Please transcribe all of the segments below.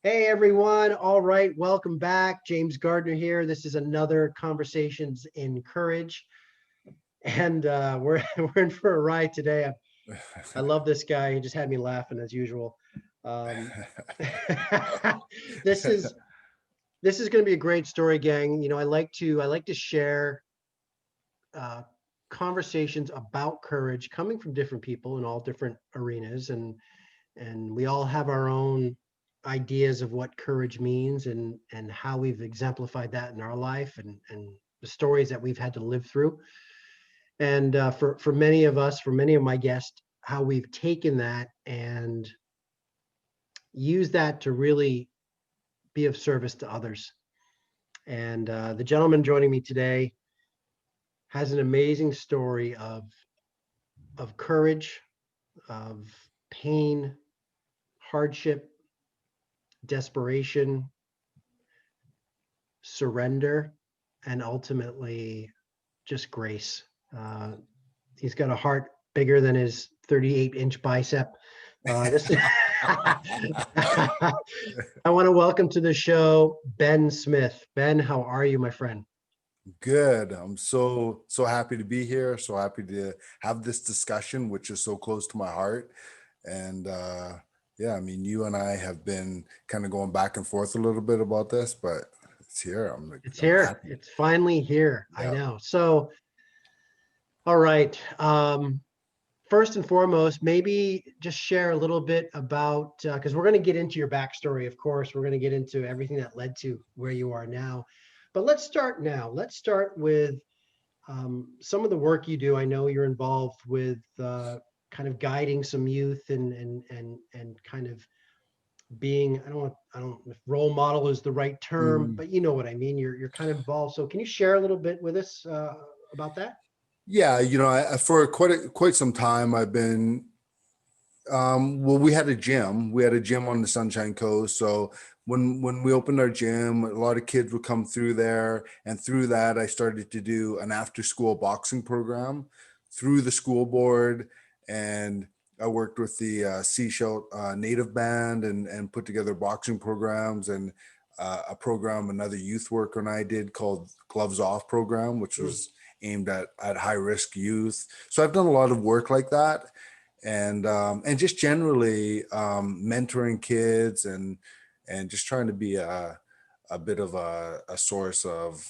Hey everyone. All right, welcome back. James Gardner here. This is another Conversations in Courage. And we're we're in for a ride today. I love this guy. He just had me laughing as usual. Um, this is this is going to be a great story, gang. I like to share uh, conversations about courage coming from different people in all different arenas, and we all have our own ideas of what courage means and how we've exemplified that in our life and the stories that we've had to live through. And for many of us, for many of my guests, how we've taken that and used that to really be of service to others. And the gentleman joining me today has an amazing story of courage, of pain, hardship, desperation, surrender, and ultimately just grace. Uh, he's got a heart bigger than his 38-inch bicep. This I want to welcome to the show Ben Smith. Ben, how are you, my friend? Good. I'm so happy to be here. So happy to have this discussion, which is so close to my heart. And yeah, I mean, you and I have been kind of going back and forth a little bit about this, but it's here. It's I'm here. happy. It's finally here. I Yeah. know. So, all right. First and foremost, maybe just share a little bit about, because we're going to get into your backstory, of course. We're going to get into everything that led to where you are now. But let's start now. Let's start with some of the work you do. I know you're involved with kind of guiding some youth and kind of being, I don't know if role model is the right term, Mhm. but you know what I mean. You're kind of involved. So can you share a little bit with us about that? Yeah, for quite some time, I've been well, we had a gym. We had a gym on the Sunshine Coast. So when we opened our gym, a lot of kids would come through there, and through that, I started to do an after-school boxing program through the school board, and I worked with the Seashell Native Band and put together boxing programs and a program another youth worker and I did called Gloves Off program, which Mm. was aimed at high risk youth. So I've done a lot of work like that and just generally mentoring kids and just trying to be a bit of a source of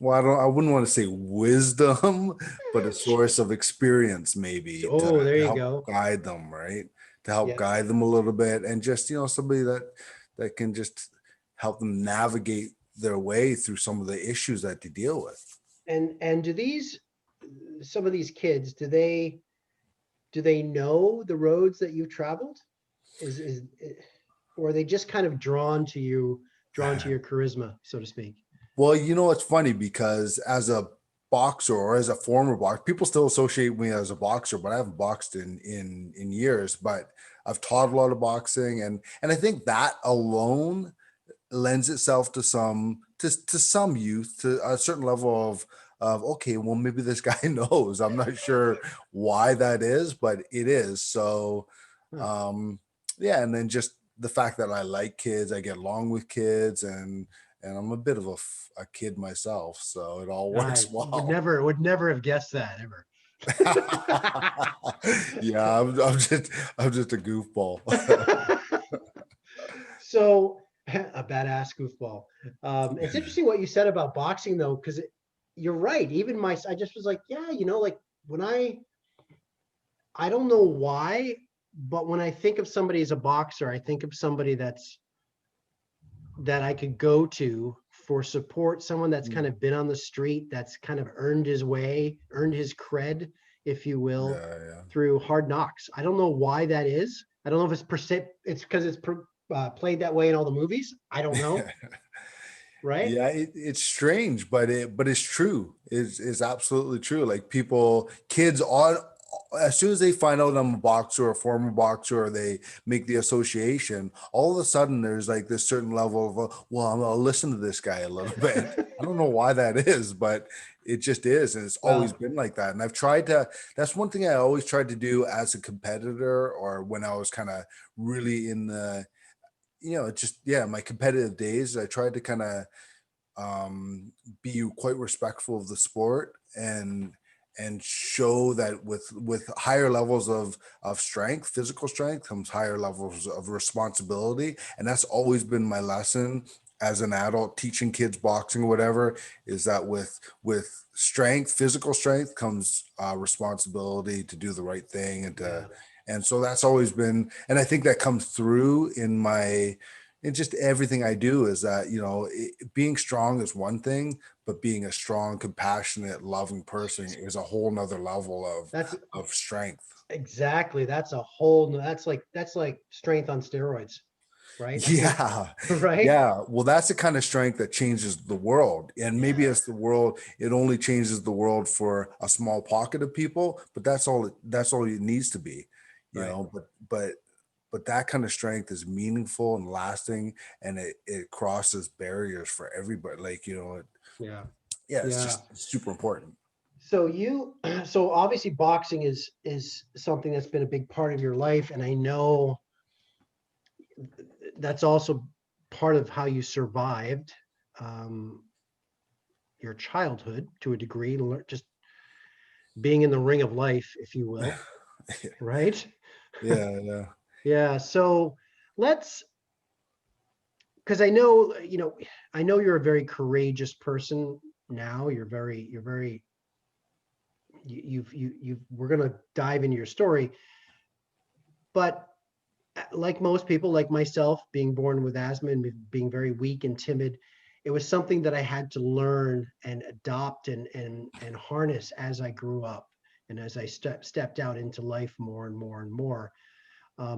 well, I wouldn't want to say wisdom, but a source of experience maybe Oh, there to you help go. guide them, right? To help Yeah. guide them a little bit and just somebody that can just help them navigate their way through some of the issues that they deal with. And do these some of these kids, do they know the roads that you've traveled? Is or are they just kind of drawn to your charisma, so to speak? Well, it's funny because as a boxer or as a former boxer, people still associate me as a boxer, but I haven't boxed in years. But I've taught a lot of boxing, and I think that alone lends itself to some youth to a certain level of okay, well maybe this guy knows. I'm not sure why that is, but it is. So Huh. um yeah, and then just the fact that I like kids, I get along with kids and I'm a bit of a kid myself, so it all I works would well. never have guessed that ever. Yeah, I'm just a goofball. So a badass goofball. It's interesting what you said about boxing though, because you're right. Even I just was like, yeah, like when I don't know why, but when I think of somebody as a boxer, I think of somebody that I could go to for support, someone that's kind of been on the street, that's kind of earned his way, earned his cred, if you will, Yeah, through hard knocks. I don't know why that is. I don't know if it's it's because it's played that way in all the movies. I don't know, yeah. right? Yeah, it's strange, but it's true. It's absolutely true. Like people, kids on as soon as they find out I'm a boxer or a former boxer, or they make the association, all of a sudden there's like this certain level of well, I'll listen to this guy a little bit. I don't know why that is, but It just is, and it's always Well, been like that. And I've tried to. That's one thing I always tried to do as a competitor, or when I was kind of really in the, just my competitive days. I tried to kind of um, be quite respectful of the sport, and show that with higher levels of strength, physical strength, comes higher levels of responsibility. And that's always been my lesson as an adult teaching kids boxing or whatever, is that with strength, physical strength, comes responsibility to do the right thing, yeah, and so that's always been, and I think that comes through in just everything I do, is that, being strong is one thing, but being a strong, compassionate, loving person is a whole nother level that's of strength. exactly, that's like strength on steroids, right? I mean, Yeah. right? Yeah. Well, that's the kind of strength that changes the world. And maybe Yeah, it's the world, it only changes the world for a small pocket of people, but that's all it needs to be, right. but that kind of strength is meaningful and lasting, and it crosses barriers for everybody. Like, Yeah, yeah, it's yeah. just super important. So so obviously boxing is something that's been a big part of your life, and I know that's also part of how you survived um, your childhood to a degree, just being in the ring of life, if you will, right? Yeah, yeah. Yeah. So let's, because I know, I know you're a very courageous person now. You're very, we're gonna dive into your story, but like most people, like myself, being born with asthma and being very weak and timid, it was something that I had to learn and adopt and harness as I grew up and as I stepped out into life more and more and more.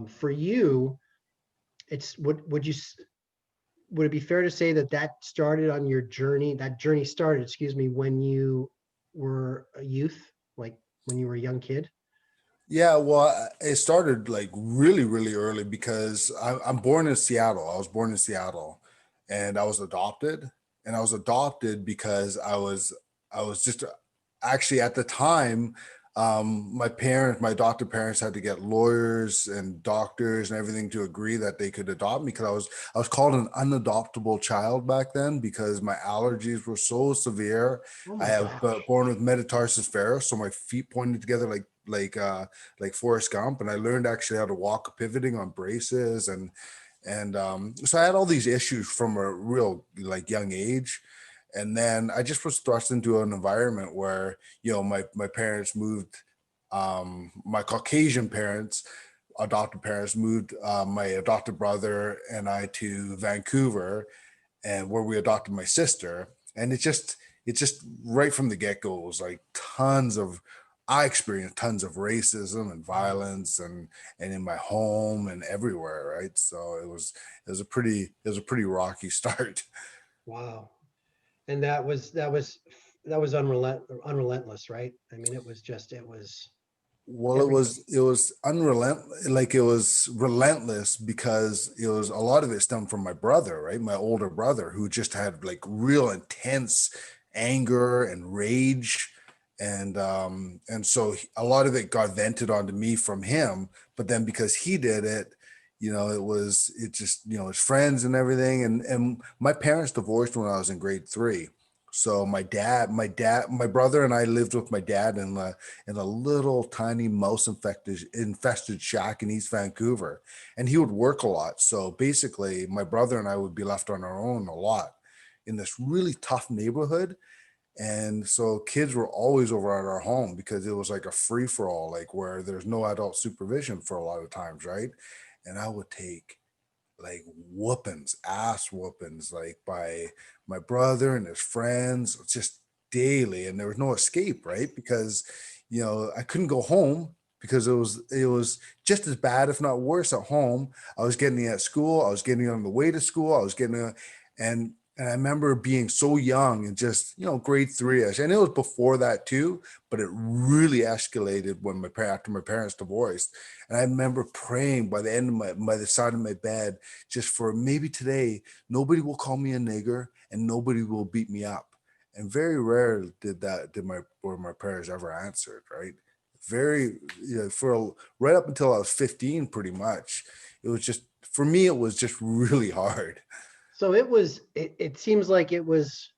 For you, it's would it be fair to say that started on your journey? That journey started, excuse me, when you were a youth, like when you were a young kid. Yeah, well, it started like really, really early, because I'm born in Seattle. I was born in Seattle, and I was adopted. And I was adopted because I was just actually at the time, my adopted parents had to get lawyers and doctors and everything to agree that they could adopt me, because I was called an unadoptable child back then because my allergies were so severe. Oh I my have gosh. born with metatarsus ferris, so my feet pointed together like Forrest Gump, and I learned actually how to walk pivoting on braces, and so I had all these issues from a real like young age. And then I just was thrust into an environment where, my parents moved, my Caucasian parents, adopted parents, moved my adopted brother and I to Vancouver, and where we adopted my sister. And it's just right from the get-go, it was like I experienced tons of racism and violence, and in my home and everywhere, right? So it was a pretty rocky start. Wow. And that was unrelentless, right? I mean, it was Well, it every was it was unrelentless, like it was relentless, because it was a lot of it stemmed from my brother, right? My older brother, who just had like real intense anger and rage, and so a lot of it got vented onto me from him. But then because he did it, it just, his friends and everything, and my parents divorced when I was in grade 3. So my brother and I lived with my dad in a little tiny mouse infested shack in East Vancouver, and he would work a lot. So basically, my brother and I would be left on our own a lot in this really tough neighborhood. And so kids were always over at our home because it was like a free for all, like where there's no adult supervision for a lot of times, right? And I would take like whoopings, ass whoopings, like by my brother and his friends, just daily, and there was no escape, right? Because I couldn't go home because it was just as bad, if not worse, at home. I was getting it at school. I was getting it on the way to school. I was getting it, and I remember being so young and just grade 3ish, and it was before that too, but it really escalated when after my parents divorced. And I remember praying by the end of by the side of my bed, just for maybe today, nobody will call me a nigger and nobody will beat me up. And very rare were my prayers ever answered, right? Very, right up until I was 15, pretty much. It was just, for me, it was just really hard. So it seems like it was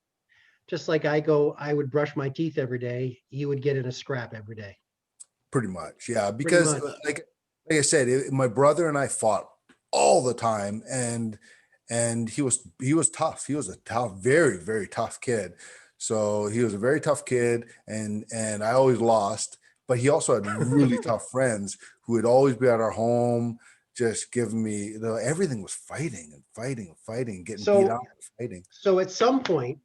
just like I would brush my teeth every day. You would get in a scrap every day. Pretty much, yeah. Pretty Because much. like I said, my brother and I fought all the time, and he was tough. He was a tough, very very tough kid. So he was a very tough kid, and I always lost. But he also had really tough friends who would always be at our home, just giving me, everything was fighting and fighting and fighting, getting beat So up, and fighting. so at some point,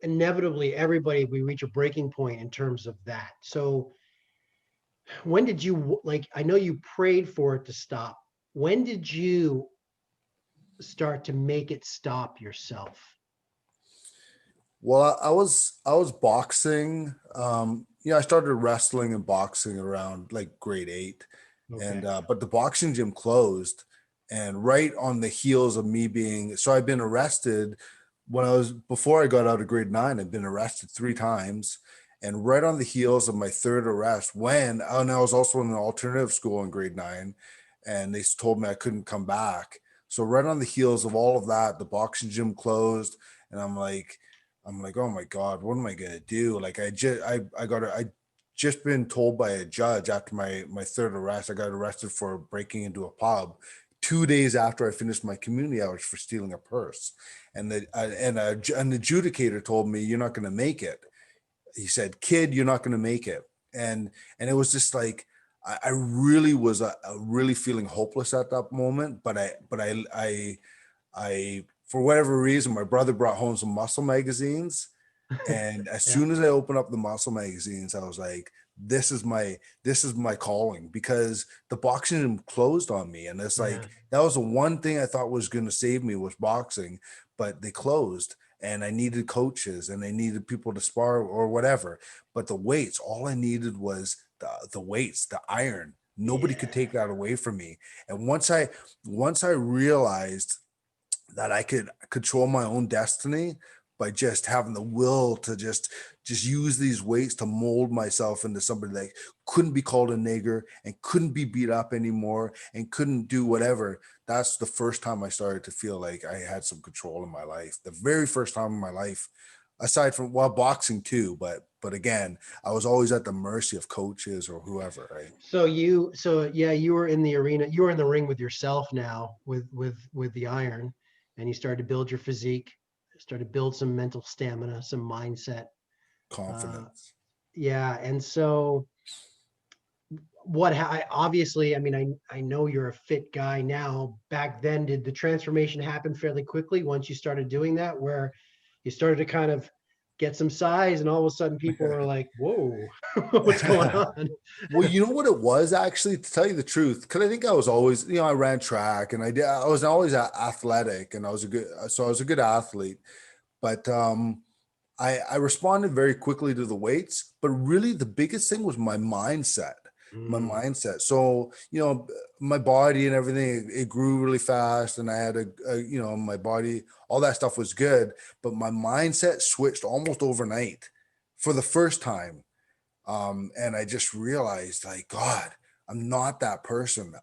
inevitably, everybody we reach a breaking point in terms of that. So when did you like? I know you prayed for it to stop. When did you start to make it stop yourself? Well, I was boxing. I started wrestling and boxing around like grade 8, and Okay. but the boxing gym closed, and right on the heels of me being, so I've been arrested before I got out of grade 9. I've been arrested 3 times, and right on the heels of my third arrest, and I was also in an alternative school in grade 9, and they told me I couldn't come back. So right on the heels of all of that, the boxing gym closed, and I'm like, oh my God, what am I gonna do? Like I just been told by a judge after my third arrest. I got arrested for breaking into a pub 2 days after I finished my community hours for stealing a purse. And an adjudicator told me, you're not gonna make it. He said, kid, you're not gonna make it. And it was just like, I really was really feeling hopeless at that moment. But I for whatever reason, my brother brought home some muscle magazines, and as Yeah. soon as I opened up the muscle magazines, I was like, this is my calling, because the boxing gym closed on me. And it's Yeah. like, that was the one thing I thought was going to save me, was boxing, but they closed, and I needed coaches and I needed people to spar or whatever. But the weights, all I needed was the weights, the iron. Nobody could Yeah. take that away from me. And once I realized that I could control my own destiny by just having the will to just use these weights to mold myself into somebody that couldn't be called a nigger and couldn't be beat up anymore and couldn't do whatever. That's the first time I started to feel like I had some control in my life. The very first time in my life, aside from, well, boxing too, but again, I was always at the mercy of coaches or whoever, right? So yeah, you were in the arena, you were in the ring with yourself now with the iron, and you started to build your physique, started to build some mental stamina, some mindset. Uh, Confidence. yeah, and so obviously, I mean, I know you're a fit guy now. Back then, did the transformation happen fairly quickly once you started doing that, where you started to kind of get some size, and all of a sudden people are like, "Whoa, what's going on?" Well, you know what it was, actually, to tell you the truth, because I think I was always, I ran track, and I was always athletic, and I was a good athlete. But I responded very quickly to the weights, but really the biggest thing was my mindset. My Mm, mindset. So, my body and everything, it grew really fast, and I had my body, all that stuff was good, but my mindset switched almost overnight for the first time. And I just realized, like, God, I'm not that person.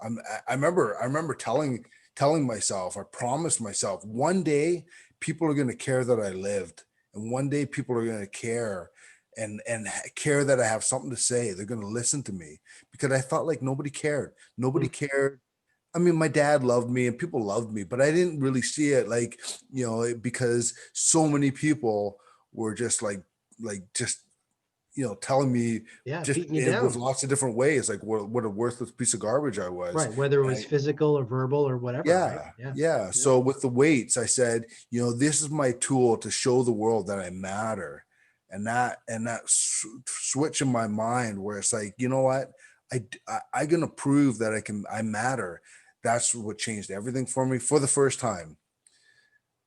I remember telling myself, I promised myself, one day people are going to care that I lived, and one day people are going to care and care that I have something to say. They're going to listen to me, because I felt like nobody cared. Nobody mm, cared. I mean, my dad loved me and people loved me, but I didn't really see it, like, because so many people were just just telling me, yeah, just beating you with down. lots of different ways, like what a worthless piece of garbage I was. Right, whether it And was physical or verbal or whatever, right? yeah, Yeah, yeah. yeah, So with the weights, I said, this is my tool to show the world that I matter. And that switch in my mind, where it's like, you know what, I'm gonna prove that I matter. That's what changed everything for me for the first time.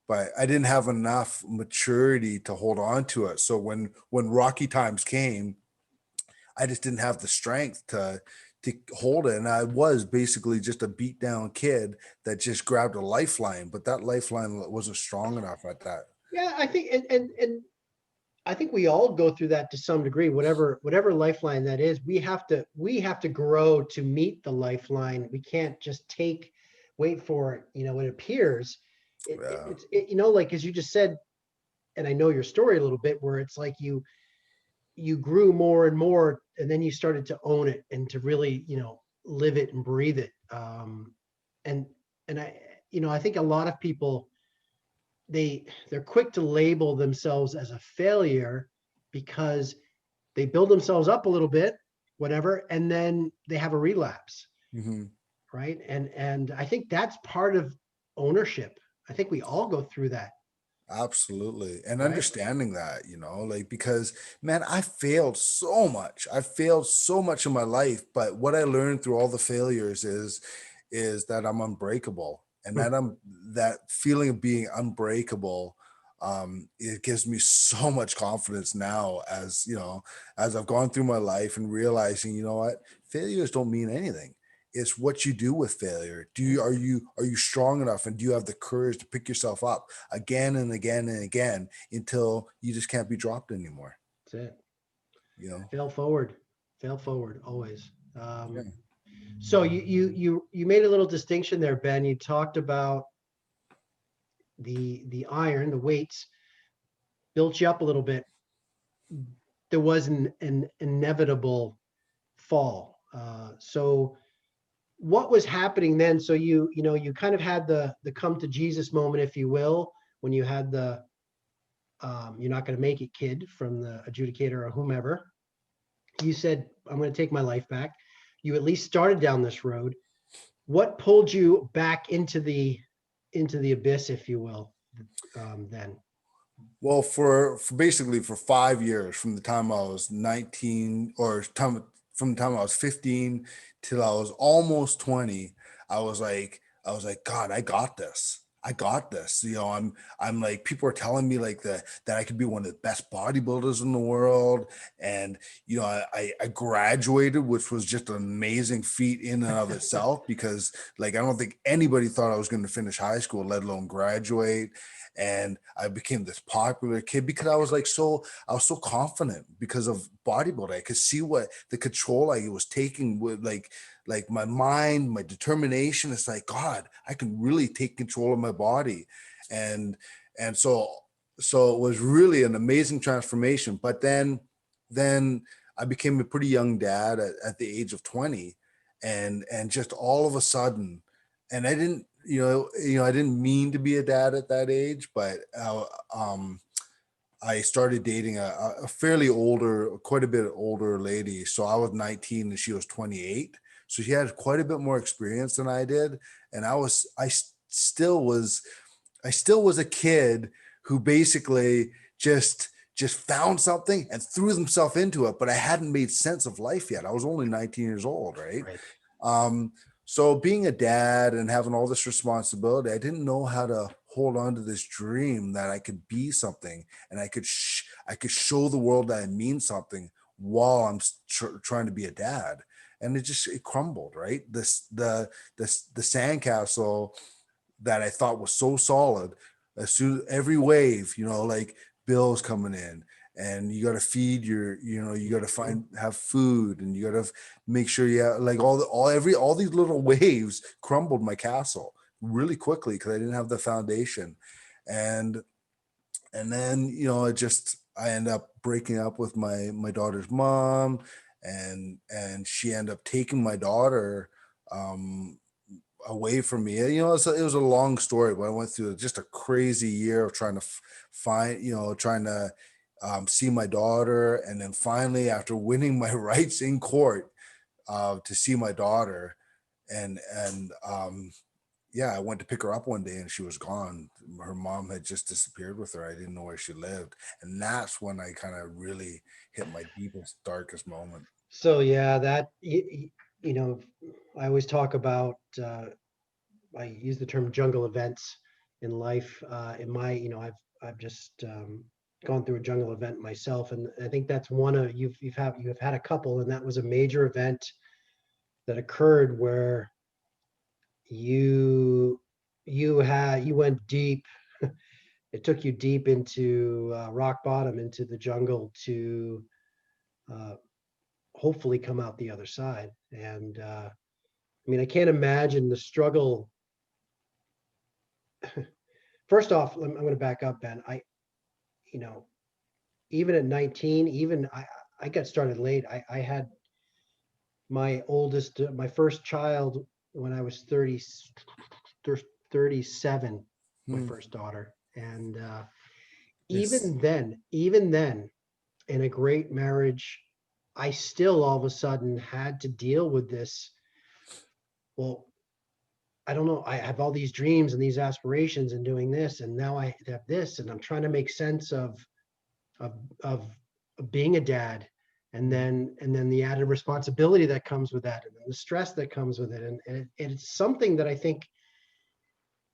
But I didn't have enough maturity to hold on to it. So when rocky times came, I just didn't have the strength to hold it. And I was basically just a beat down kid that just grabbed a lifeline, but that lifeline wasn't strong enough at that. yeah. I think, and I think we all go through that to some degree, whatever lifeline that is. We have to grow to meet the lifeline. We can't just wait for it, when it appears. Yeah. Like as you just said, and I know your story a little bit, where it's like you grew more and more, and then you started to own it and to really, live it and breathe it. And I think a lot of people, they're quick to label themselves as a failure because they build themselves up a little bit, whatever, and then they have a relapse, Mhm. right? And I think that's part of ownership. I think we all go through that, Absolutely. And right? understanding that, like, because man, I failed so much. I failed so much in my life, but what I learned through all the failures is that I'm unbreakable. And Hmm. that feeling of being unbreakable, it gives me so much confidence now, as I've gone through my life and realizing, you know what, failures don't mean anything. It's what you do with failure. Are you strong enough, and do you have the courage to pick yourself up again and again and again until you just can't be dropped anymore? That's it. You know? Fail forward, fail forward always. Yeah. So you made a little distinction there, Ben. You talked about the iron, the weights built you up a little bit. There was an inevitable fall. So what was happening then? So you kind of had the come to Jesus moment, if you will, when you had the you're not going to make it kid from the adjudicator or whomever. You said, I'm going to take my life back. You at least started down this road. What pulled you back into the abyss, if you will, then? Well, for basically for 5 years, from the time I was 19, from the time I was 15 till I was almost 20, I was like, God, I got this. I got this. I'm like, people are telling me like that I could be one of the best bodybuilders in the world. And I graduated, which was just an amazing feat in and of itself, because like I don't think anybody thought I was going to finish high school, let alone graduate. And I became this popular kid because I was so confident because of bodybuilding. I could see what the control I was taking with like my mind, my determination. It's like, God, I can really take control of my body. And and so it was really an amazing transformation. But then I became a pretty young dad at the age of 20, and just all of a sudden, and I didn't, I didn't mean to be a dad at that age, but I started dating a fairly older, quite a bit older lady. So I was 19 and she was 28. So she had quite a bit more experience than I did. And I still was a kid who basically just found something and threw himself into it, but I hadn't made sense of life yet. I was only 19 years old, right? Right. Um, so being a dad and having all this responsibility, I didn't know how to hold on to this dream that I could be something, and I could show the world that I mean something while I'm trying to be a dad. And it crumbled, right? The sandcastle that I thought was so solid, as soon every wave, like bills coming in, and you got to feed you got to have food, and you got to make sure you have, like, all these little waves crumbled my castle really quickly because I didn't have the foundation. And and then I end up breaking up with my daughter's mom, and she ended up taking my daughter um away from me. It was a long story, but I went through just a crazy year of trying to find, trying to see my daughter. And then finally, after winning my rights in court to see my daughter, and yeah, I went to pick her up one day and she was gone. Her mom had just disappeared with her. I didn't know where she lived. And that's when I kind of really hit my deepest, darkest moment. So yeah, you know, I always talk about. I use the term jungle events in life. In my, I've just gone through a jungle event myself, and I think that's one of you've had a couple, and that was a major event that occurred where you you went deep it took you deep into rock bottom, into the jungle to uh, hopefully come out the other side. And I mean, I can't imagine the struggle. First off, I'm going to back up, Ben. You know, even at 19, even I got started late. I had my oldest, my first child when I was 37, my Hmm. first daughter. And It's even then, in a great marriage, I still all of a sudden had to deal with this. Well, I don't know. I have all these dreams and these aspirations and doing this, and now I have this, and I'm trying to make sense of of being a dad, and then the added responsibility that comes with that, and the stress that comes with it, and it's something that I think,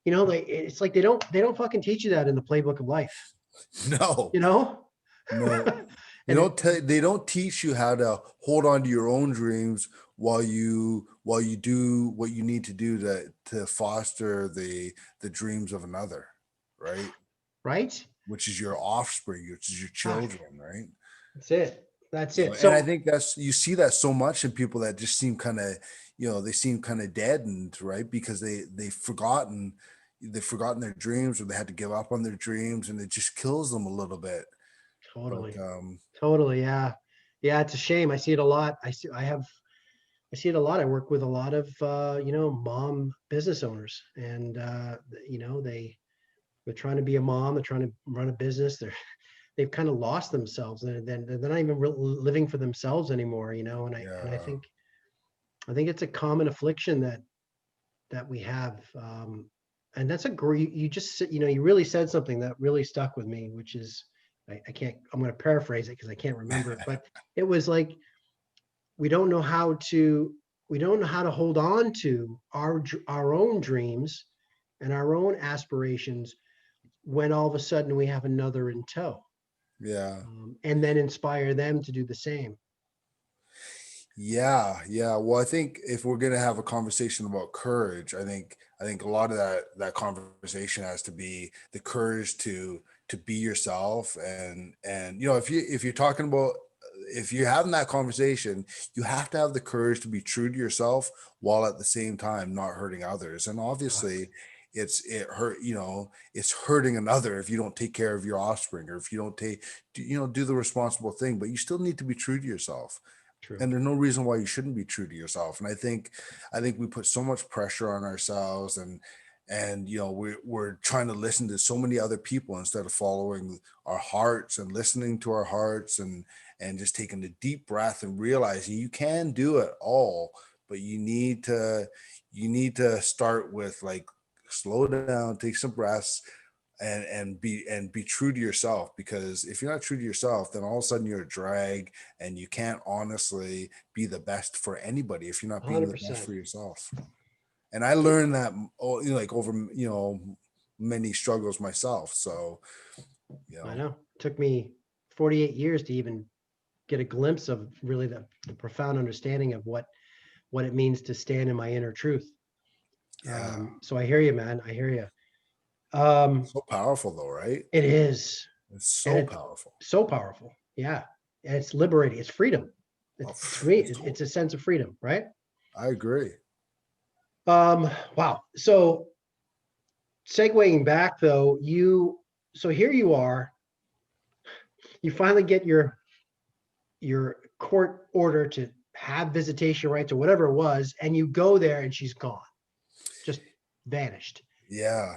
it's like they don't fucking teach you that in the playbook of life, no, you know. no. And it They don't teach you how to hold on to your own dreams while you do what you need to do to foster the dreams of another, right? right. Which is your offspring, which is your Ah, children, right? that's it. That's You know, it. and I So think that's you see that so much in people that just seem kind of, they seem kind of deadened, right? Because they've forgotten their dreams, or they had to give up on their dreams, and it just kills them a little bit. But totally, totally, yeah, yeah. It's a shame. I see it a lot. I see it a lot. I work with a lot of mom business owners, and they're trying to be a mom. They're trying to run a business. They've kind of lost themselves, and then they're not even living for themselves anymore. And I yeah, think it's a common affliction that we have. And that's a great. You just you really said something that really stuck with me, which is I can't. I'm going to paraphrase it because I can't remember it, but it was like we don't know how to we don't know how to hold on to our own dreams and our own aspirations when all of a sudden we have another in tow, yeah. and then inspire them to do the same. Yeah, yeah. Well, I think if we're gonna have a conversation about courage, I think a lot of that conversation has to be the courage to be yourself, and if you're talking about, if you're having that conversation, you have to have the courage to be true to yourself while at the same time not hurting others. And Ah, obviously, it's hurting another if you don't take care of your offspring, or if you don't do the responsible thing. But you still need to be true to yourself, true. and there's no reason why you shouldn't be true to yourself. And I think we put so much pressure on ourselves, and we're trying to listen to so many other people instead of following our hearts and listening to our hearts, and just taking a deep breath and realizing you can do it all. But you need to start with, like, slow down, take some breaths, and be true to yourself. Because if you're not true to yourself, then all of a sudden you're a drag, and you can't honestly be the best for anybody if you're not being the best 100%. for yourself. And I learned that, like, over many struggles myself. So you I know know. It took me 48 years to even get a glimpse of really the profound understanding of what it means to stand in my inner truth. yeah, So I hear you, man. I hear you. Um, so powerful though, right? it is, It's and so it's powerful. so powerful. Yeah, and it's liberating. It's freedom. Oh, To me, it's it's cool. a sense of freedom, right? I agree. Wow. So segueing back though, so here you are. You finally get your court order to have visitation rights or whatever it was, and you go there and she's gone, just vanished. Yeah.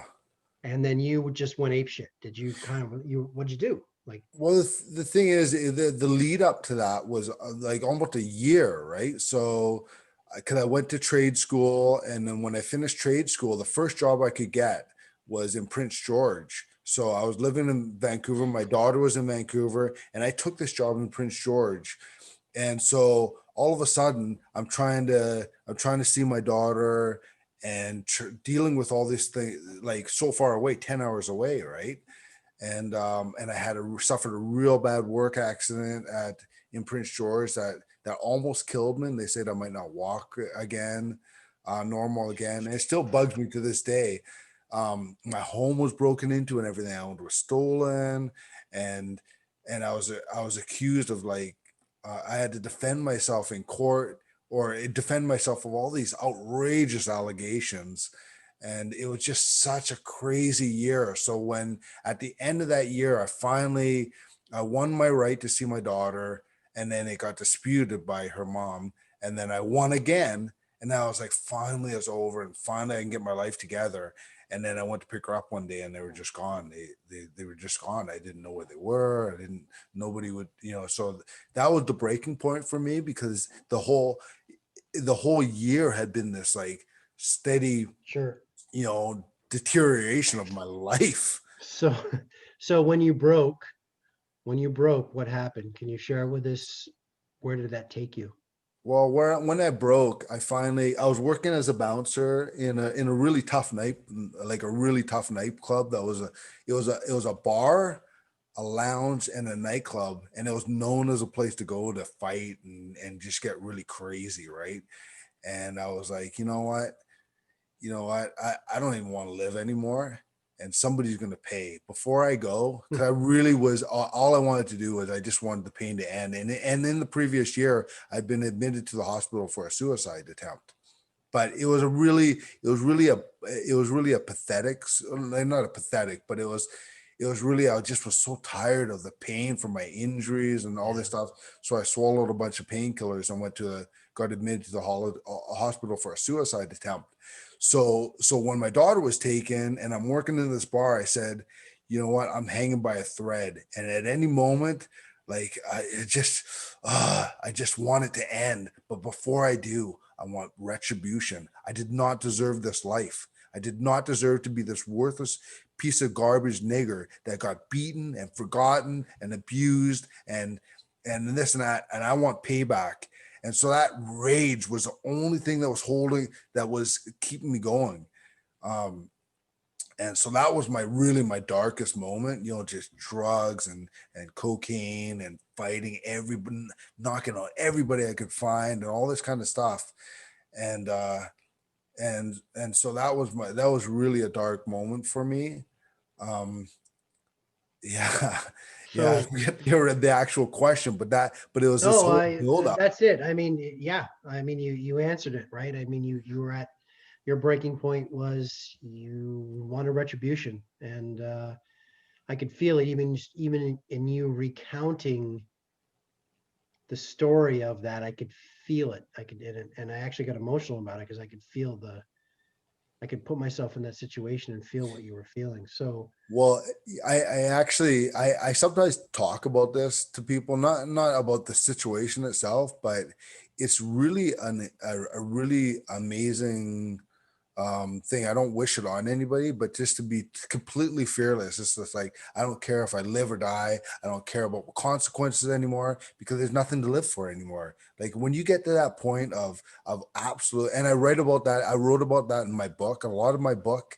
And then you just went ape shit. Did you kind of what'd you do? Like, Well, the thing is, the lead up to that was like almost a year, right? So, because I went to trade school, and then when I finished trade school, the first job I could get was in Prince George. So I was living in Vancouver. My daughter was in Vancouver, and I took this job in Prince George. And so all of a sudden, I'm trying to see my daughter, and dealing with all this thing, like, so far away, 10 hours away, right? And I had suffered a real bad work accident at in Prince George that almost killed me. And they said I might not walk again, normal again. And it still bugs me to this day. My home was broken into and everything I owned was stolen, and I was accused of like I had to defend myself in court or defend myself of all these outrageous allegations. And it was just such a crazy year. So when at the end of that year, I won my right to see my daughter, and then it got disputed by her mom, and then I won again, and now I was like, finally it's over, and finally I can get my life together. And then I went to pick her up one day, and they were just gone. They were just gone. I didn't know where they were. I didn't. Nobody would, So that was the breaking point for me, because the whole year had been this like steady, Sure. deterioration of my life. So, so when you broke, what happened? Can you share with us? Where did that take you? Well, when I broke, I was working as a bouncer in a really tough night, like a really tough nightclub. It was a bar, a lounge, and a nightclub, and it was known as a place to go to fight and just get really crazy, right? And I was like, you know what, I don't even want to live anymore, and somebody's going to pay before I go, because I really was all I wanted to do was I just wanted the pain to end. And in the previous year I'd been admitted to the hospital for a suicide attempt. But it was really a pathetic, not a pathetic, but it was really, I just was so tired of the pain from my injuries and all this Yeah. stuff. So I swallowed a bunch of painkillers and got admitted to the hospital for a suicide attempt. So when my daughter was taken and I'm working in this bar, I said, you know what, I'm hanging by a thread. And at any moment, like I just want it to end. But before I do, I want retribution. I did not deserve this life. I did not deserve to be this worthless piece of garbage nigger that got beaten and forgotten and abused and this and that. And I want payback. And so that rage was the only thing that was keeping me going. Um, and so that was my darkest moment, just drugs and cocaine and fighting everybody, knocking out everybody I could find and all this kind of stuff. And so that was really a dark moment for me. Um, yeah, yeah, I So forget the actual question, but it was this no, whole build up. that's it. I mean, yeah. I mean, you answered it, right? I mean, you were at your breaking point was you wanted retribution, and I could feel it even in you recounting the story of that. I could feel it. I could, and I actually got emotional about it because I could feel I could put myself in that situation and feel what you were feeling. So, Well, I actually I sometimes talk about this to people, not about the situation itself, but it's really a really amazing thing. I don't wish it on anybody, but just to be completely fearless. It's just like, I don't care if I live or die. I don't care about consequences anymore, because there's nothing to live for anymore. Like when you get to that point of absolute, and I wrote about that in my book. A lot of my book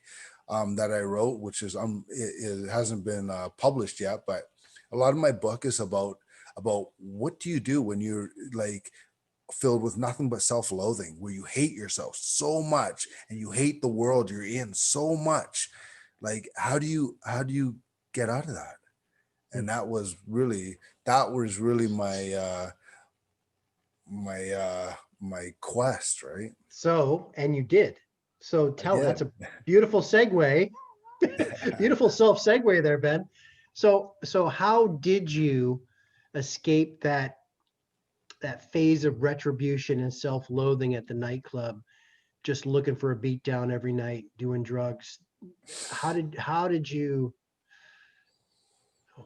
that I wrote, which is it hasn't been published yet, but a lot of my book is about what do you do when you're like filled with nothing but self-loathing, where you hate yourself so much and you hate the world you're in so much. Like how do you get out of that? hmm. And that was really my quest, right? So, and you did. So I tell, did. that's a beautiful segue, beautiful self segue there, Ben. So how did you escape that phase of retribution and self-loathing at the nightclub, just looking for a beat down every night, doing drugs? How did you,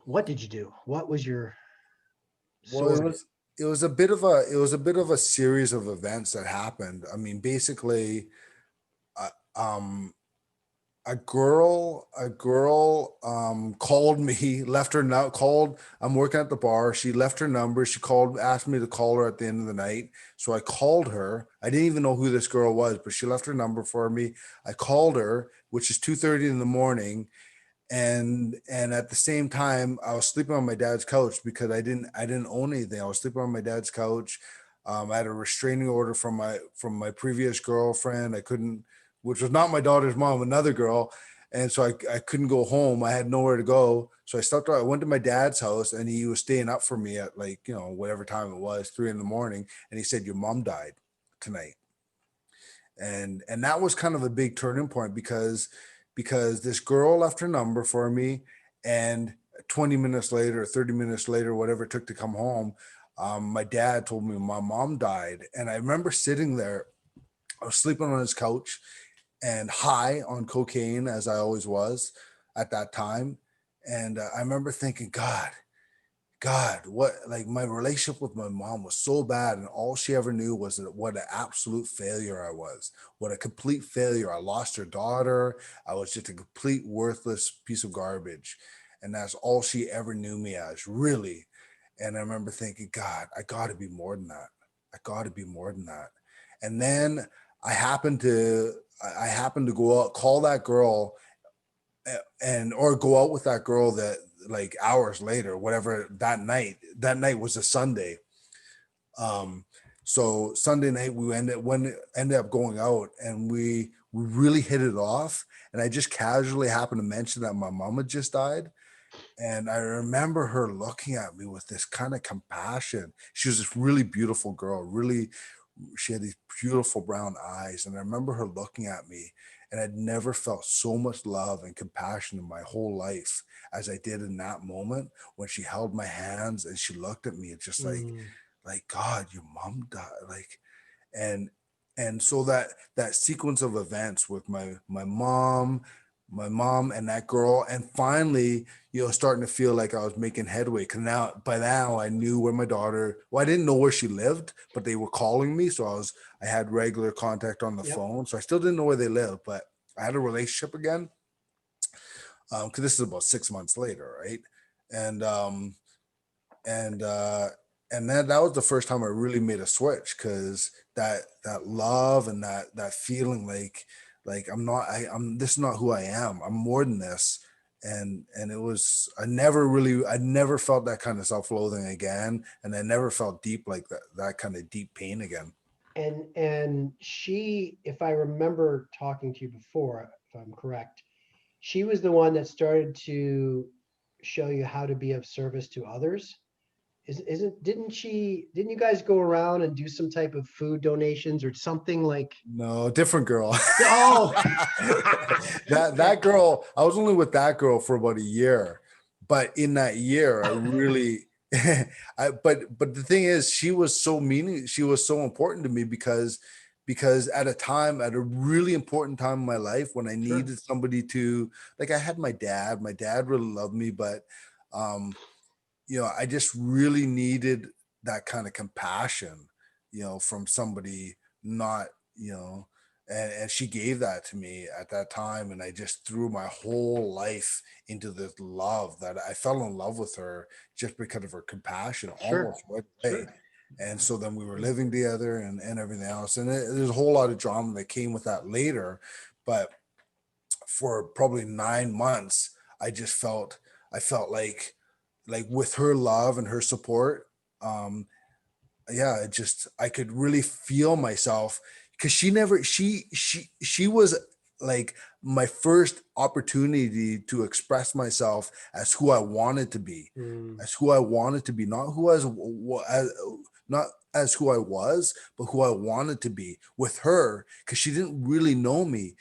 what did you do? What was your Well, it sword? was it was a bit of a series of events that happened. I mean, basically, uh, um a girl called me, left her note, called. I'm working at the bar. She left her number. She called, asked me to call her at the end of the night. So I called her. I didn't even know who this girl was, but she left her number for me. I called her, which is 2:30 in the morning, and at the same time I was sleeping on my dad's couch because I didn't own anything. I was sleeping on my dad's couch. I had a restraining order from my previous girlfriend. I couldn't, which was not my daughter's mom, another girl. And so I couldn't go home. I had nowhere to go. So I went to my dad's house, and he was staying up for me at, like, whatever time it was, 3 in the morning. And he said, your mom died tonight. And that was kind of a big turning point, because this girl left her number for me, and 20 minutes later, 30 minutes later, whatever it took to come home, my dad told me my mom died. And I remember sitting there. I was sleeping on his couch and high on cocaine, as I always was at that time. And I remember thinking, God, what, like, my relationship with my mom was so bad, and all she ever knew was that what an absolute failure I was, what a complete failure. I lost her daughter. I was just a complete worthless piece of garbage. And that's all she ever knew me as, really. And I remember thinking, God, I got to be more than that. I got to be more than that. And then I happened to go out, call that girl, or go out with that girl that, like, hours later, whatever, that night was a Sunday. So Sunday night we ended up going out, and we really hit it off. And I just casually happened to mention that my mom had just died. And I remember her looking at me with this kind of compassion. She was this really beautiful girl, really, she had these beautiful brown eyes. And I remember her looking at me, and I'd never felt so much love and compassion in my whole life as I did in that moment, when she held my hands and she looked at me. It's just Mm. like, God, your mom died. Like, and so that sequence of events with my mom and that girl, and finally, starting to feel like I was making headway, because by now I knew where my daughter, well, I didn't know where she lived, but they were calling me, so I had regular contact on the Yep. phone. So I still didn't know where they lived, but I had a relationship again, because this is about 6 months later, right? And um and uh and then that was the first time I really made a switch, because that love and that feeling, like, I'm this is not who I am. I'm more than this. And it was, I never felt that kind of self-loathing again, and I never felt deep, like that kind of deep pain again. And she, if I remember talking to you before, if I'm correct, she was the one that started to show you how to be of service to others. Didn't you guys go around and do some type of food donations or something like? No, different girl. Oh. That girl, I was only with that girl for about a year, but in that year, I really, but the thing is, she was so important to me, because at a really important time in my life, when I Sure. needed somebody to, like, I had my dad really loved me, but um, I just really needed that kind of compassion, from somebody, not, you know, and she gave that to me at that time. And I just threw my whole life into this love, that I fell in love with her just because of her compassion, Sure. almost right away. Sure. And so then we were living together, and everything else. And there's a whole lot of drama that came with that later. But for probably 9 months, I felt like with her love and her support, um yeah, I could really feel myself, because she was like my first opportunity to express myself as who I wanted to be, Mm. not who as, not as who I was, but who I wanted to be with her, because she didn't really know me.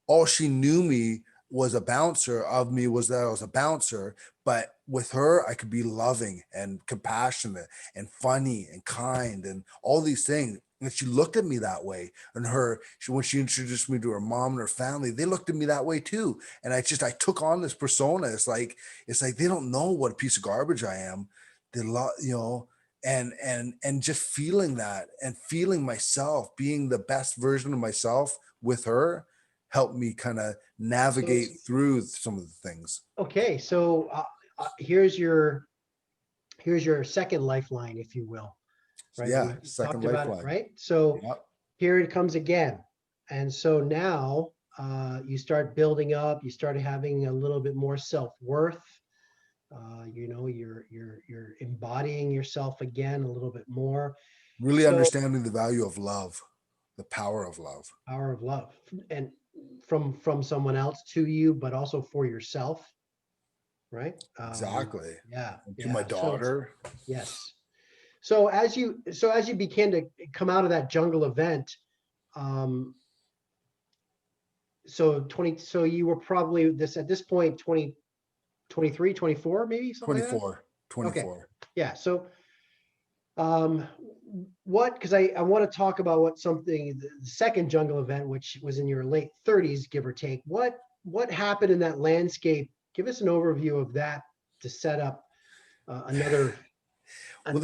All she knew me was a bouncer of me was that I was a bouncer. But with her, I could be loving and compassionate and funny and kind and all these things. And she looked at me that way. And when she introduced me to her mom and her family, they looked at me that way too. And I took on this persona. It's like they don't know what a piece of garbage I am. They love, and just feeling that, and feeling myself being the best version of myself with her, helped me kind of So navigate through some of the things. okay, so here's your second lifeline, if you will, right? Yeah, We second talked about it, lifeline. right? So Yep. here it comes again. And so now you start building up, you start having a little bit more self-worth. You're embodying yourself again a little bit more. Really So understanding the value of love, the power of love. power of love. And from someone else to you, but also for yourself, right? Exactly. Yeah, And to my yeah. So daughter. yes. So as you began to come out of that jungle event, um, so you were probably this at this point 20, 23, 24, maybe something like that. 24, Okay. 24. Yeah. So um what because I want to talk about what something the second jungle event, which was in your late 30s, give or take. What happened in that landscape? Give us an overview of that to set up another Well, an,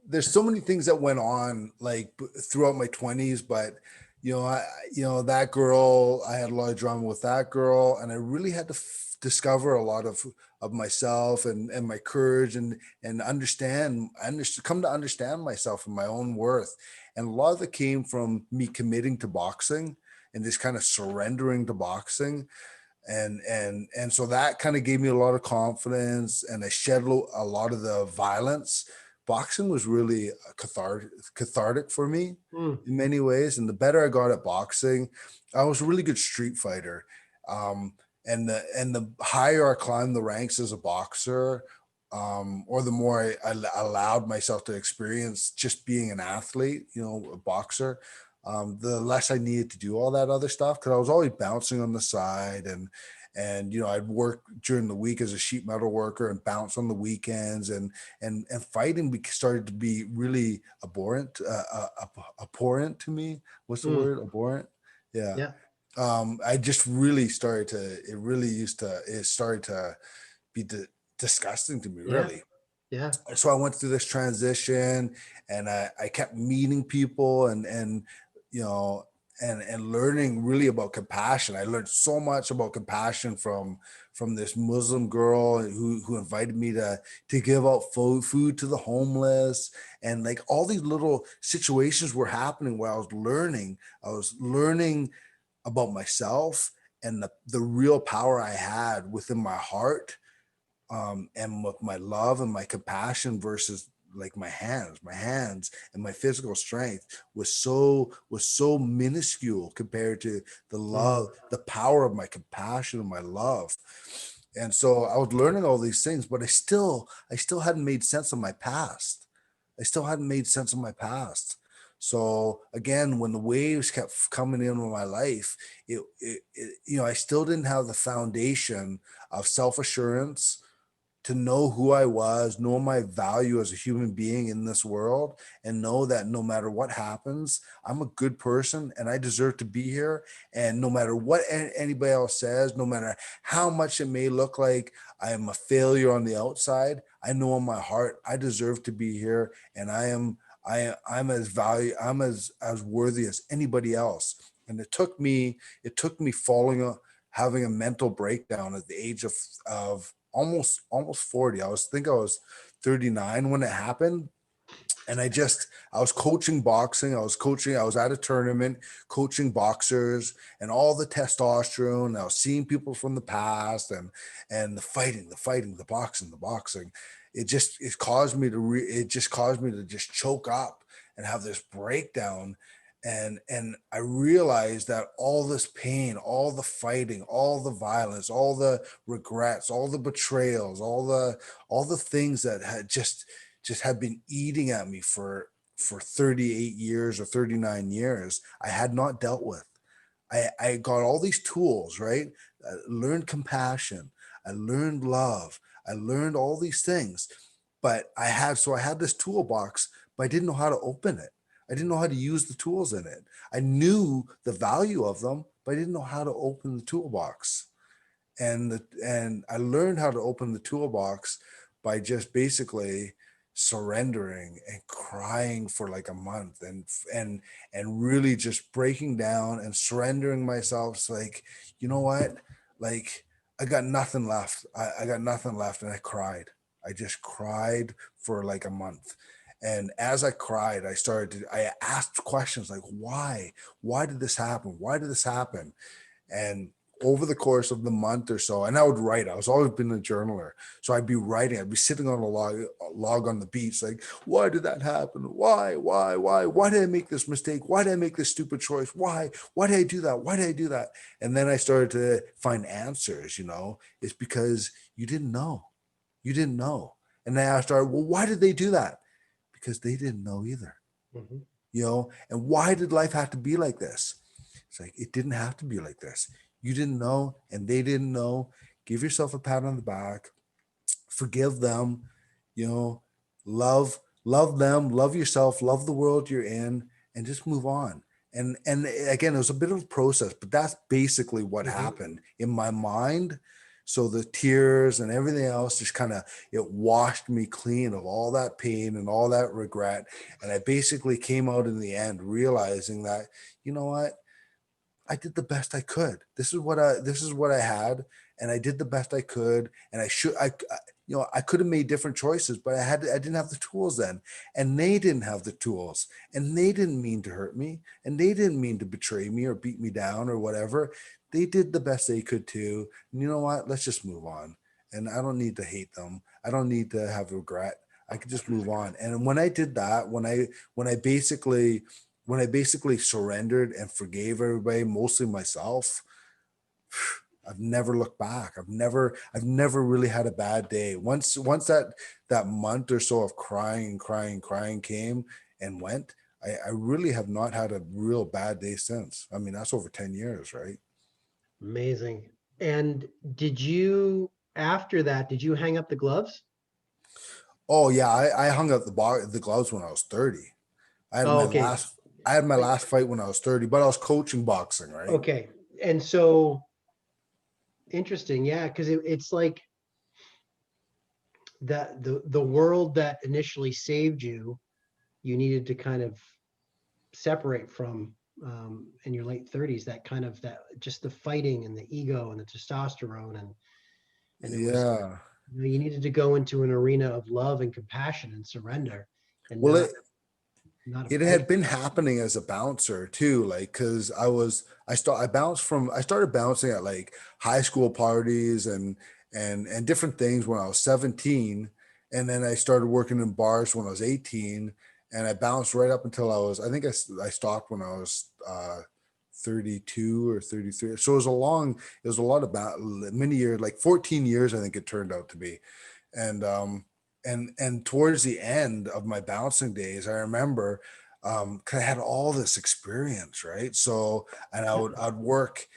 there's so many things that went on like throughout my 20s, but that girl, I had a lot of drama with that girl, and I really had to discover a lot of myself and my courage and come to understand myself and my own worth. And a lot of it came from me committing to boxing and just kind of surrendering to boxing, and so that kind of gave me a lot of confidence, and I shed a lot of the violence. Boxing was really cathartic for me mm, in many ways, and the better I got at boxing, I was a really good street fighter. Um, and the higher I climbed the ranks as a boxer, or the more I allowed myself to experience just being an athlete, a boxer, the less I needed to do all that other stuff, because I was always bouncing on the side, and I'd work during the week as a sheet metal worker and bounce on the weekends, and fighting started to be really abhorrent to me. What's the mm, word? Abhorrent? Yeah. yeah, I just really started to it started to be disgusting to me, yeah, really. yeah, So I went through this transition, and I kept meeting people, and you know and learning really about compassion. I learned so much about compassion from this Muslim girl who invited me to give out food to the homeless, and like all these little situations were happening where I was learning about myself, and the real power I had within my heart, and with my love and my compassion versus like my hands and my physical strength was so minuscule compared to the mm, love, the power of my compassion and my love. And so I was learning all these things, but I still hadn't made sense of my past. I still hadn't made sense of my past. So again, when the waves kept coming in my life, I still didn't have the foundation of self-assurance, to know who I was, know my value as a human being in this world, and know that no matter what happens, I'm a good person and I deserve to be here. And no matter what anybody else says, no matter how much it may look like I am a failure on the outside, I know in my heart I deserve to be here, and I'm as worthy as anybody else. And it took me having a mental breakdown at the age of almost 40. I was 39 when it happened. And I was coaching boxing. I was at a tournament coaching boxers, and all the testosterone. And I was seeing people from the past, and the boxing. It just caused me to just choke up and have this breakdown. And I realized that all this pain, all the fighting, all the violence, all the regrets, all the betrayals, all the things that had been eating at me for 38 years or 39 years, I had not dealt with. I got all these tools, right? I learned compassion. I learned love. I learned all these things. But I had this toolbox, but I didn't know how to open it. I didn't know how to use the tools in it. I knew the value of them, but I didn't know how to open the toolbox. And I learned how to open the toolbox by just basically surrendering and crying for like a month, and really just breaking down and surrendering myself. It's like, you know what, like, I got nothing left. I got nothing left, and I cried. I just cried for like a month. And as I cried, I asked questions like, why did this happen? Why did this happen? And over the course of the month or so, and I would write. I was always been a journaler, so I'd be writing. I'd be sitting on a log on the beach, like, why did that happen? Why did I make this mistake? Why did I make this stupid choice? Why did I do that? Why did I do that? And then I started to find answers. It's because you didn't know. You didn't know. And then I started, well, why did they do that? Because they didn't know either. Mhm. And why did life have to be like this? It's like, it didn't have to be like this. You didn't know, and they didn't know. Give yourself a pat on the back, forgive them, you know, love them, love yourself, love the world you're in, and just move on. And again, it was a bit of a process, but that's basically what Mhm. happened in my mind. So the tears and everything else just kind of, it washed me clean of all that pain and all that regret. And I basically came out in the end realizing that, you know what, I did the best I could. This is what I had, and I did the best I could. And I could have made different choices, but I didn't have the tools then, and they didn't have the tools, and they didn't mean to hurt me, and they didn't mean to betray me or beat me down or whatever. They did the best they could too. And you know what? Let's just move on. And I don't need to hate them. I don't need to have regret. I could just move on. And when I did that, when I basically surrendered and forgave everybody, mostly myself, I've never looked back. I've never really had a bad day. Once that month or so of crying came and went, I really have not had a real bad day since. I mean, that's over 10 years, right? Amazing. And after that, did you hang up the gloves? Oh yeah, I hung up the gloves when I was 30. I had Oh, my okay. last I had my last fight when I was 30, but I was coaching boxing, right? Okay. And so interesting. Yeah. Cause it's like that the world that initially saved you, you needed to kind of separate from in your late 30s, that kind of that just the fighting and the ego and the testosterone and it was Yeah. you needed to go into an arena of love and compassion and surrender and Well, not a it fight. had been happening as a bouncer too, like because I started bouncing at like high school parties and different things when I was 17, and then I started working in bars when I was 18, and I bounced right up until I stopped when I was 32 or 33. So it was a lot of many years, like 14 years, I think it turned out to be. And um and and towards the end of my bouncing days, I remember, 'cause I had all this experience, right? So, and I'd work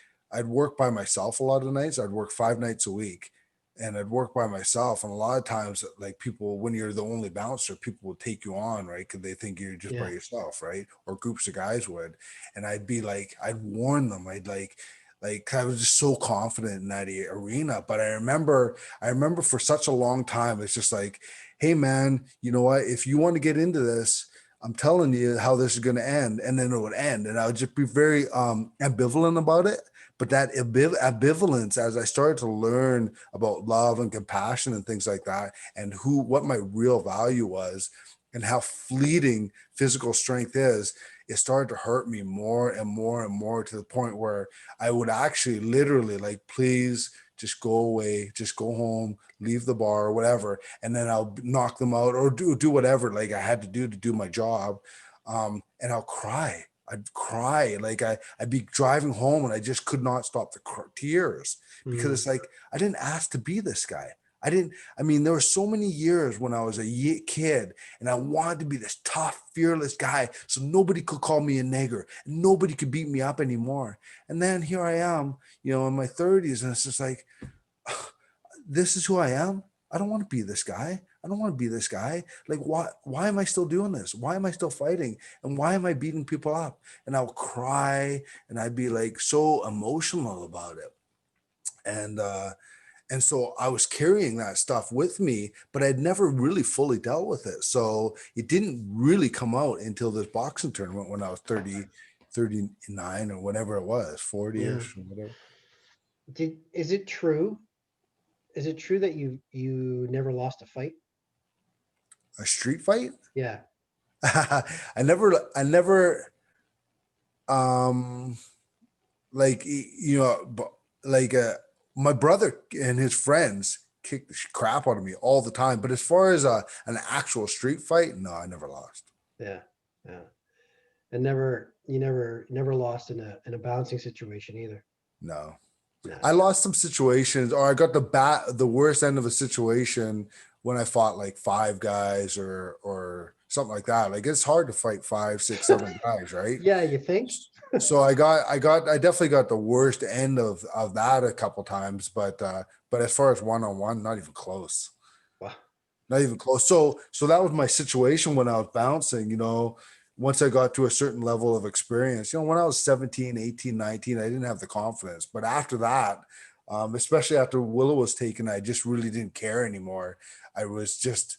by myself a lot of nights. I'd work 5 nights a week, and I'd work by myself. And a lot of times, like people, when you're the only bouncer, people will take you on, right? Because they think you're just by Yeah. yourself, right? Or groups of guys would. And I'd warn them. Like I was just so confident in that arena. But I remember for such a long time, it's just like, hey man, you know what? If you want to get into this, I'm telling you how this is going to end. And then it would end. And I would just be very ambivalent about it. But that ambivalence, as I started to learn about love and compassion and things like that, and what my real value was, and how fleeting physical strength is, it started to hurt me more and more and more, to the point where I would actually literally like, please just go away, just go home, leave the bar or whatever, and then I'll knock them out or do whatever like I had to do my job. And I'll cry. I'd cry like I'd be driving home and I just could not stop the tears, because Mm, it's like I didn't ask to be this guy. I didn't. I mean, there were so many years when I was a kid, and I wanted to be this tough, fearless guy, so nobody could call me a nigger, and nobody could beat me up anymore. And then here I am, in my 30s, and it's just like, this is who I am. I don't want to be this guy. I don't want to be this guy. Like, why am I still doing this? Why am I still fighting? And why am I beating people up? And I'll cry, and I'd be like so emotional about it. And so I was carrying that stuff with me, but I'd never really fully dealt with it. So it didn't really come out until this boxing tournament when I was 39 or whatever it was, yeah. 40-ish or whatever. Is it true? Is it true that you never lost a fight? A street fight? Yeah. I never, um, like, like my brother and his friends kicked the crap out of me all the time. But as far as an actual street fight, no, I never lost. Yeah. Yeah. And never lost in a bouncing situation either. No. I Nice. lost some situations, or I got the worst end of a situation when I fought like five guys or something like that. Like it's hard to fight five, six, seven guys, right? Yeah, you think? So I definitely got the worst end of that a couple times, but as far as one on one, not even close. Wow. Not even close. So that was my situation when I was bouncing, once I got to a certain level of experience, when I was 17, 18, 19, I didn't have the confidence. But after that, especially after Willow was taken, I just really didn't care anymore. I was just,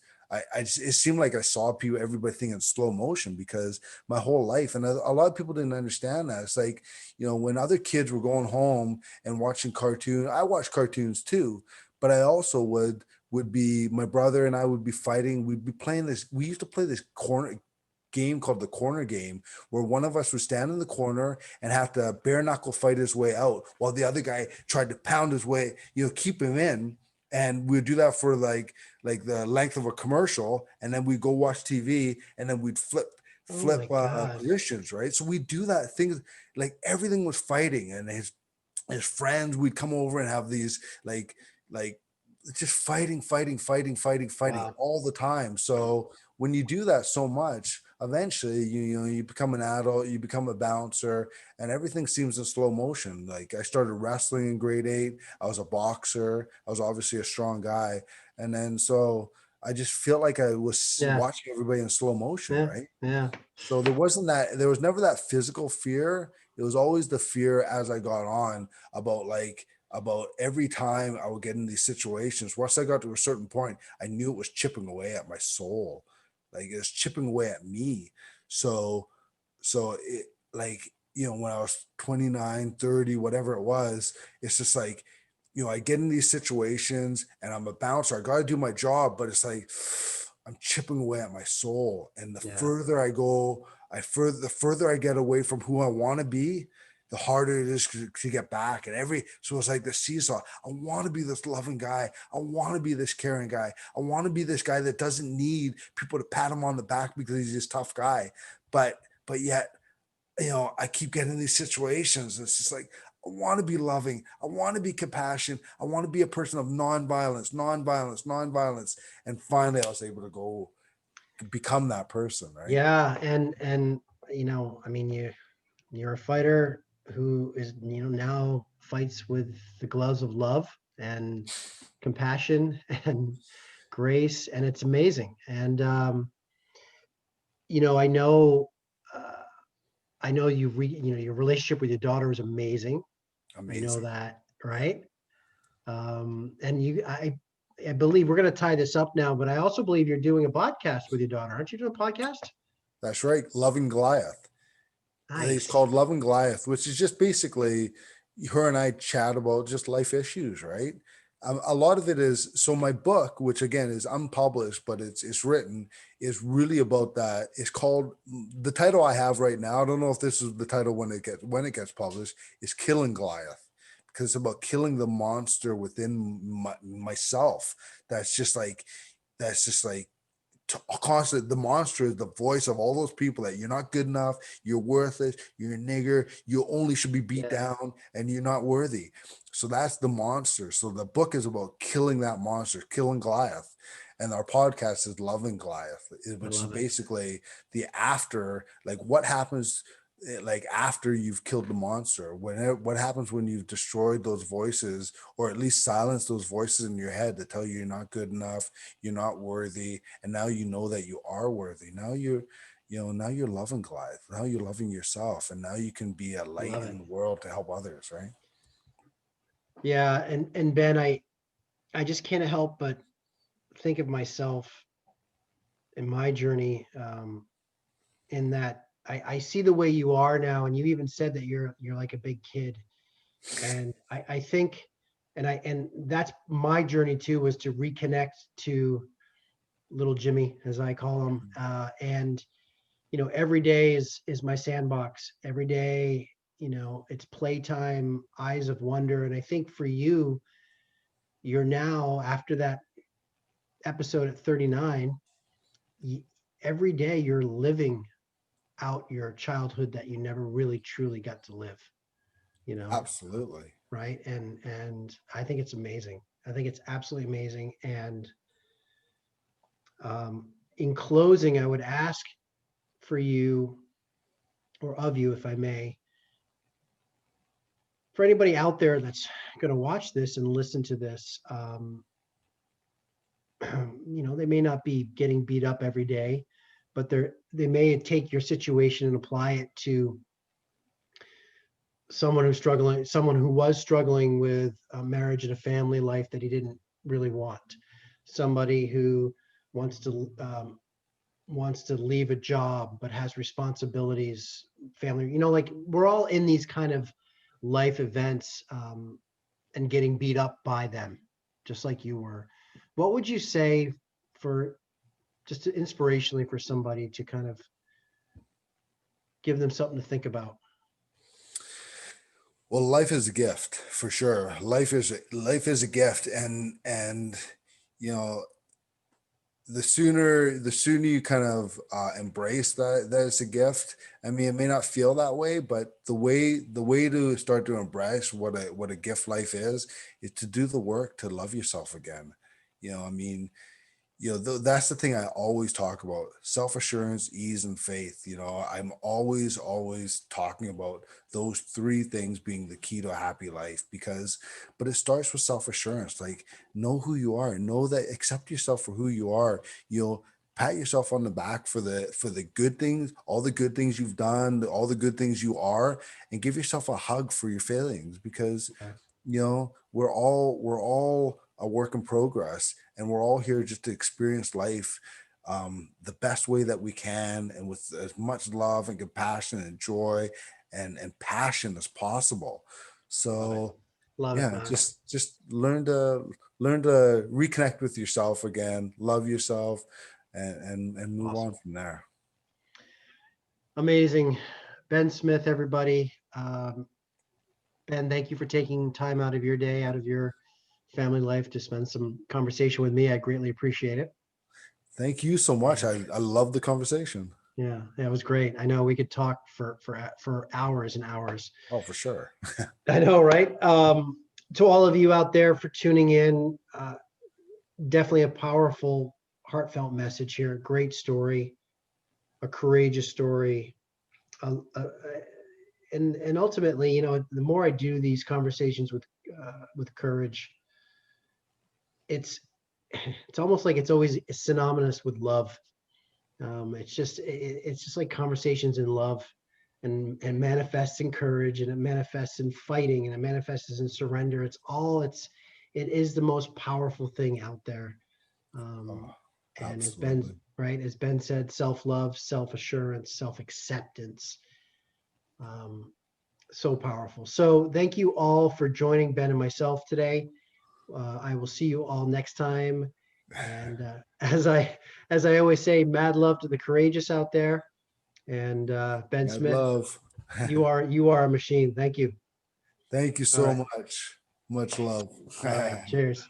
it seemed like I saw everybody in slow motion because my whole life, and a lot of people didn't understand that. It's like, when other kids were going home and watching cartoons, I watched cartoons too, but I also would be, my brother and I would be fighting. We'd be playing this. We used to play this corner game called the corner game, where one of us would stand in the corner and have to bare knuckle fight his way out while the other guy tried to pound his way, keep him in. And we'd do that for like the length of a commercial, and then we'd go watch TV, and then we'd flip Oh my flip God. positions, right? So we do that thing, like everything was fighting, and his friends, we'd come over and have these like just fighting Wow. all the time. So when you do that so much, eventually you become an adult, you become a bouncer, and everything seems in slow motion. Like I started wrestling in grade 8. I was a boxer. I was obviously a strong guy, and then so I just feel like I was Yeah. watching everybody in slow motion, Yeah. right? Yeah. So there was never that physical fear. It was always the fear as I got on about every time I would get in these situations. Once I got to a certain point, I knew it was chipping away at my soul. Like it was chipping away at me. So it, like, when I was 29, 30, whatever it was, it's just like, I get in these situations and I'm a bouncer. I got to do my job, but it's like I'm chipping away at my soul. And the Yeah. further I go, the further I get away from who I want to be, the harder it is to get back. So it's like the seesaw. I want to be this loving guy. I want to be this caring guy. I want to be this guy that doesn't need people to pat him on the back because he's this tough guy. But yet, I keep getting these situations. It's just like, I want to be loving. I want to be compassionate. I want to be a person of nonviolence. And finally I was able to go become that person, right? Yeah. And I mean, you're a fighter who is, now fights with the gloves of love and compassion and grace, and it's amazing. And I know, uh, your relationship with your daughter is amazing. I know Amazing. that, right? And I believe we're going to tie this up now, but I also believe you're doing a podcast with your daughter. Aren't you doing a podcast? That's right. Loving Goliath. It's Nice. called Loving Goliath, which is just basically her and I chat about just life issues, right? A lot of it is, so my book, which again is unpublished, but it's written, is really about that. It's called, the title I have right now, I don't know if this is the title when it gets published, is Killing Goliath, because it's about killing the monster within myself. That's just like that's just like constant. The monster is the voice of all those people that you're not good enough, you're worthless, you're a nigger, you only should be beat Yeah, down, and you're not worthy. So that's the monster. So the book is about killing that monster, killing Goliath. And our podcast is Loving Goliath, I which is love it. basically the after, like what happens, like after you've killed the monster, what happens when you've destroyed those voices, or at least silenced those voices in your head that tell you you're not good enough, you're not worthy, and now you know that you are worthy. Now you're loving Goliath. Now you're loving yourself, and now you can be a I light love it. in the world to help others, right? Yeah, and Ben, I just can't help but think of myself in my journey, in that I see the way you are now, and you even said that you're like a big kid, and I think, and that's my journey too, was to reconnect to little Jimmy, as I call him, and every day is my sandbox. Every day it's playtime, eyes of wonder. And I think for you, you're now, after that episode at 39, every day you're living out your childhood that you never really truly got to live, you know, Absolutely. right? And I think it's amazing. I think it's absolutely amazing. And in closing, I would ask for you, or of you, if I may, for anybody out there that's going to watch this and listen to this, they may not be getting beat up every day, but they may take your situation and apply it to someone who was struggling with a marriage and a family life that he didn't really want, somebody who wants to leave a job but has responsibilities, family, like we're all in these kind of life events, and getting beat up by them, just like you were. What would you say, for just inspirationally, for somebody to kind of give them something to think about? Well, life is a gift for sure. Life is a gift, and you know, the sooner you kind of embrace that it's a gift. I mean, it may not feel that way, but the way to start to embrace what a gift life is to do the work to love yourself again. I mean, that's the thing I always talk about: self-assurance, ease, and faith. I'm always talking about those three things being the key to a happy life, but it starts with self-assurance. Like, know who you are, know that, accept yourself for who you are. You'll pat yourself on the back for the good things, all the good things you've done, all the good things you are, and give yourself a hug for your failings, because Yeah. we're all a work in progress, and we're all here just to experience life the best way that we can, and with as much love and compassion and joy and passion as possible. Love it. So Love it, yeah, man. just learn to reconnect with yourself again, love yourself, and move on Awesome. from there. Amazing. Ben Smith, everybody. Ben, thank you for taking time out of your day, out of your family life, to spend some conversation with me. I greatly appreciate it. Thank you so much. And I love the conversation. yeah, it was great. I know we could talk for hours and hours. Oh, for sure. I know, right? To all of you out there for tuning in, definitely a powerful, heartfelt message here. A great story, a courageous story, and ultimately, the more I do these conversations with courage, it's it's almost like it's always synonymous with love. It's just like conversations in love, and manifests in courage, and it manifests in fighting, and it manifests in surrender. It is the most powerful thing out there. Um, Oh, and absolutely. as Ben said, self-love, self-assurance, self-acceptance. Um, so powerful. So thank you all for joining Ben and myself today. I will see you all next time. And as I always say, mad love to the courageous out there. And Ben Mad Smith, love. you are a machine. Thank you. Thank you All so right. much. Much love. All right. Cheers.